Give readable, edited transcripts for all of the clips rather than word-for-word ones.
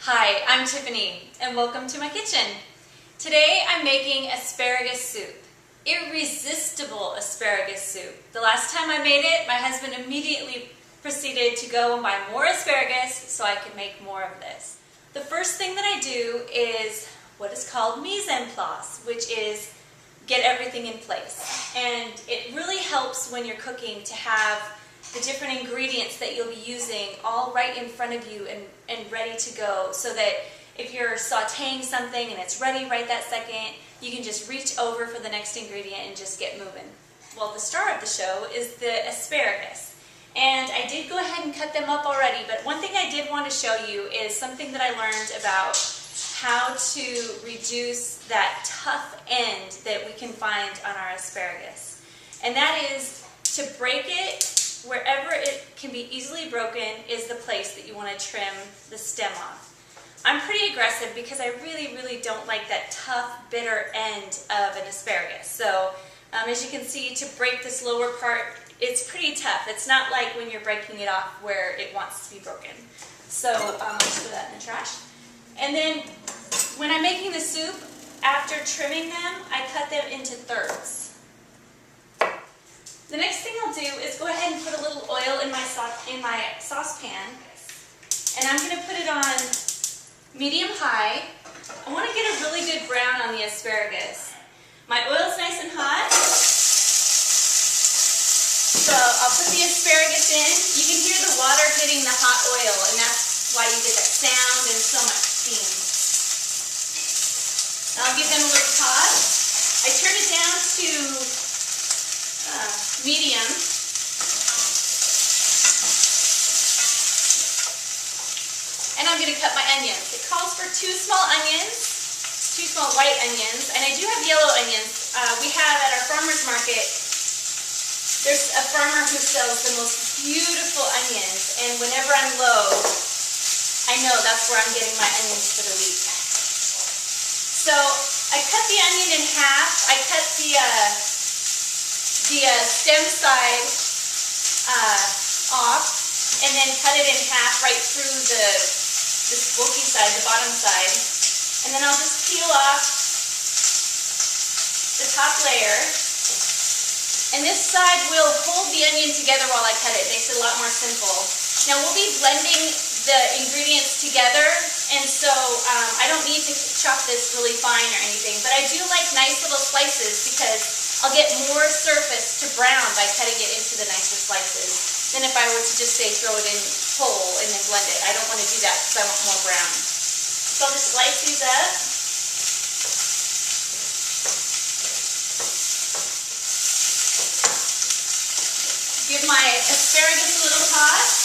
Hi, I'm Tiffany, and welcome to my kitchen. Today I'm making asparagus soup. Irresistible asparagus soup. The last time I made it, my husband immediately proceeded to go and buy more asparagus so I could make more of this. The first thing that I do is what is called mise en place, which is get everything in place. And it really helps when you're cooking to have the different ingredients that you'll be using all right in front of you and ready to go, so that if you're sauteing something and it's ready right that second, you can just reach over for the next ingredient and just get moving. Well, the star of the show is the asparagus. And I did go ahead and cut them up already, but one thing I did want to show you is something that I learned about how to reduce that tough end that we can find on our asparagus. And that is to break it. Wherever it can be easily broken is the place that you want to trim the stem off. I'm pretty aggressive because I really don't like that tough, bitter end of an asparagus. So as you can see, to break this lower part, it's pretty tough. It's not like when you're breaking it off where it wants to be broken. So let's put that in the trash. And then when I'm making the soup, after trimming them, I cut them into thirds. The next thing I'll do is go ahead and put a little oil in my saucepan, and I'm going to put it on medium-high. I want to get a really good brown on the asparagus. My oil's nice and hot, so I'll put the asparagus in. You can hear the water hitting the hot oil, and that's why you get that sound and so much steam. I'll give them a little toss. I turn it down to medium. And I'm going to cut my onions. It calls for 2 small onions, 2 small white onions, and I do have yellow onions. We have at our farmer's market, there's a farmer who sells the most beautiful onions, and whenever I'm low, I know that's where I'm getting my onions for the week. So I cut the onion in half. I cut the stem side off, and then cut it in half right through this bulky side, the bottom side. And then I'll just peel off the top layer. And this side will hold the onion together while I cut it. It makes it a lot more simple. Now we'll be blending the ingredients together, and so I don't need to chop this really fine or anything, but I do like nice little slices because I'll get more surface to brown by cutting it into the nicer slices than if I were to just say throw it in whole and then blend it. I don't want to do that because I want more brown. So I'll just slice these up. Give my asparagus a little toss.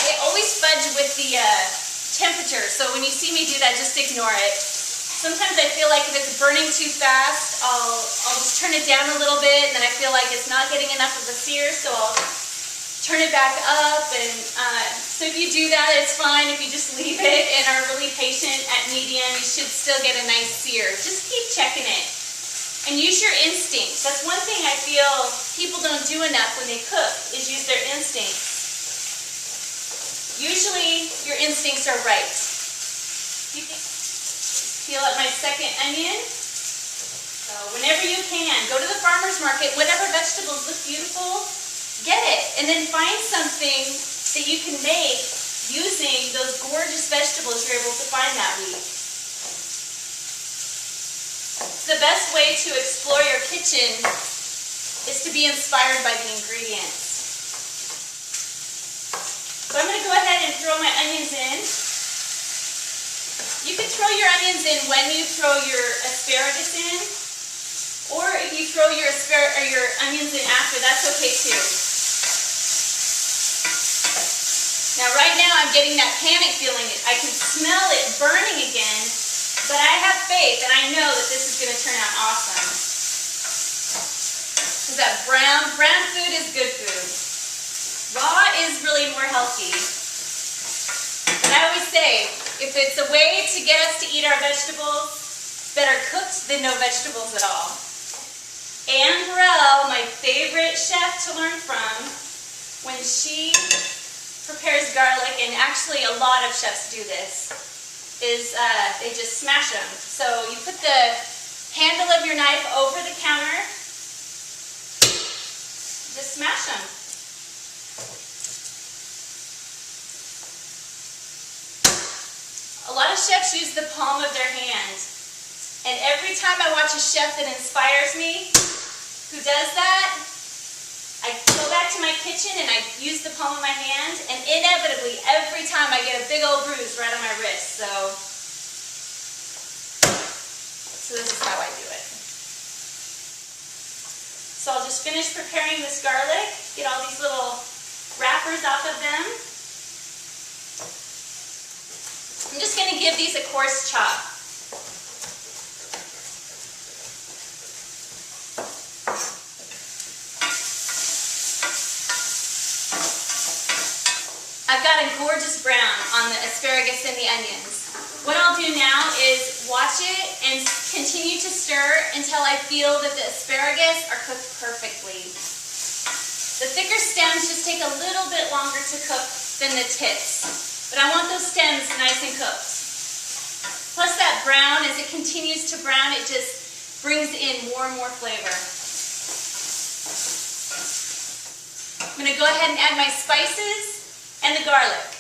I always fudge with the temperature, so when you see me do that, just ignore it. Sometimes I feel like if it's burning too fast, I'll just turn it down a little bit, and then I feel like it's not getting enough of a sear, so I'll turn it back up. And so if you do that, it's fine. If you just leave it and are really patient at medium, you should still get a nice sear. Just keep checking it. And use your instincts. That's one thing I feel people don't do enough when they cook, is use their instincts. Usually, your instincts are right. Peel up my second onion. So whenever you can, go to the farmer's market. Whatever vegetables look beautiful, get it. And then find something that you can make using those gorgeous vegetables you're able to find that week. The best way to explore your kitchen is to be inspired by the ingredients. So I'm going to go ahead and throw my onions in. You could throw your onions in when you throw your asparagus in, or if you throw your onions in after, that's okay too. Now right now I'm getting that panic feeling. I can smell it burning again, but I have faith and I know that this is going to turn out awesome. Because that brown food is good food. Raw is really more healthy. But I always say, if it's a way to get us to eat our vegetables, better cooked than no vegetables at all. Anne Burrell, my favorite chef to learn from, when when she prepares garlic, and actually a lot of chefs do this, is they just smash them. So you put the handle of your knife over the counter, just smash them. A lot of chefs use the palm of their hand, and every time I watch a chef that inspires me who does that, I go back to my kitchen and I use the palm of my hand, and inevitably every time I get a big old bruise right on my wrist. So this is how I do it. So I'll just finish preparing this garlic, get all these little wrappers off of them. I'm just going to give these a coarse chop. I've got a gorgeous brown on the asparagus and the onions. What I'll do now is watch it and continue to stir until I feel that the asparagus are cooked perfectly. The thicker stems just take a little bit longer to cook than the tips. But I want those stems nice and cooked. Plus that brown, as it continues to brown, it just brings in more and more flavor. I'm going to go ahead and add my spices and the garlic.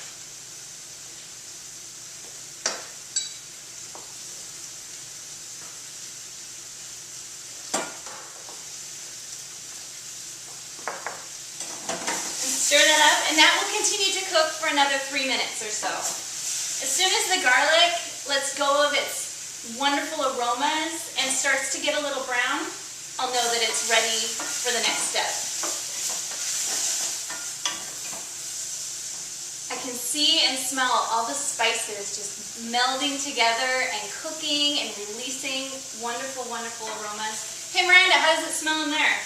Stir that up, and that will continue to cook for another 3 minutes or so. As soon as the garlic lets go of its wonderful aromas and starts to get a little brown, I'll know that it's ready for the next step. I can see and smell all the spices just melding together and cooking and releasing wonderful, wonderful aromas. Hey Miranda, how does it smell in there?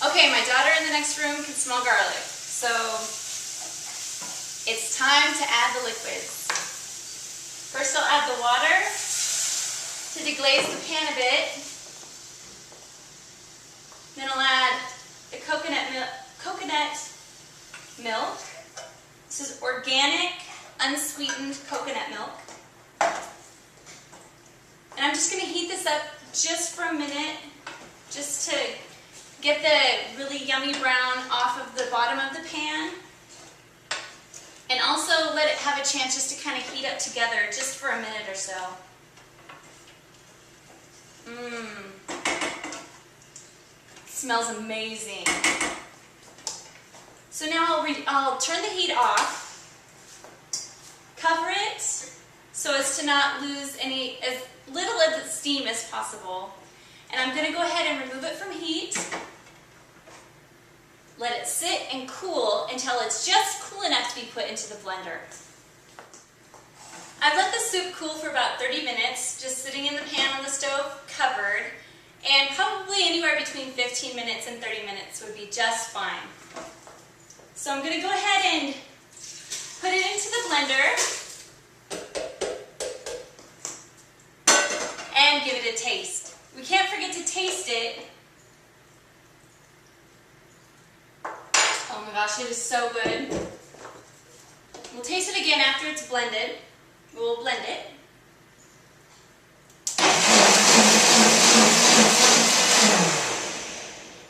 Okay, my daughter in the next room can smell garlic, so it's time to add the liquids. First I'll add the water to deglaze the pan a bit. Then I'll add the coconut milk. This is organic, unsweetened coconut milk. And I'm just going to heat this up just for a minute, just to get the really yummy brown off of the bottom of the pan, and also let it have a chance just to kind of heat up together just for a minute or so. Smells amazing. So now I'll turn the heat off, cover it so as to not lose as little of the steam as possible, and I'm going to go ahead and remove it from heat. Let it sit and cool until it's just cool enough to be put into the blender. I've let the soup cool for about 30 minutes, just sitting in the pan on the stove, covered, and probably anywhere between 15 minutes and 30 minutes would be just fine. So I'm going to go ahead and put it into the blender and give it a taste. We can't forget to taste it. Oh my gosh, it is so good. We'll taste it again after it's blended. We'll blend it.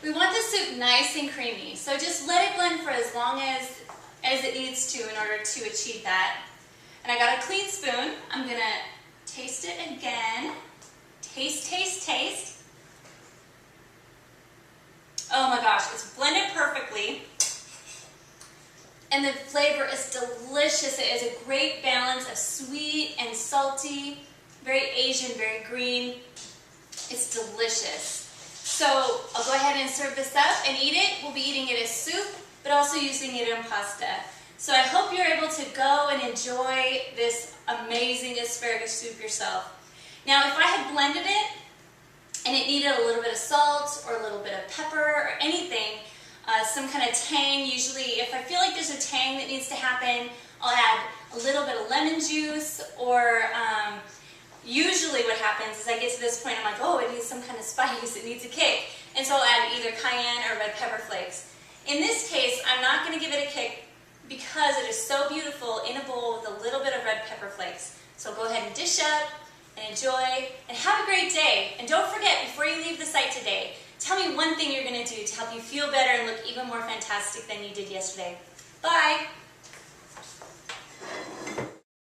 We want the soup nice and creamy, so just let it blend for as long as it needs to in order to achieve that. And I got a clean spoon. I'm going to taste it again. Taste, taste, taste. Oh my gosh, it's blended perfectly. And the flavor is delicious. It is a great balance of sweet and salty, very Asian, very green. It's delicious. So I'll go ahead and serve this up and eat it. We'll be eating it as soup, but also using it in pasta. So I hope you're able to go and enjoy this amazing asparagus soup yourself. Now, if I had blended it and it needed a little bit of salt or a little bit of pepper or anything, some kind of tang, usually if I feel like there's a tang that needs to happen, I'll add a little bit of lemon juice, or usually what happens is I get to this point, I'm like, oh, it needs some kind of spice, it needs a kick. And so I'll add either cayenne or red pepper flakes. In this case, I'm not going to give it a kick because it is so beautiful in a bowl with a little bit of red pepper flakes. So go ahead and dish up and enjoy and have a great day. And don't forget, before you leave the site today, tell me one thing you're going to do to help you feel better and look even more fantastic than you did yesterday. Bye!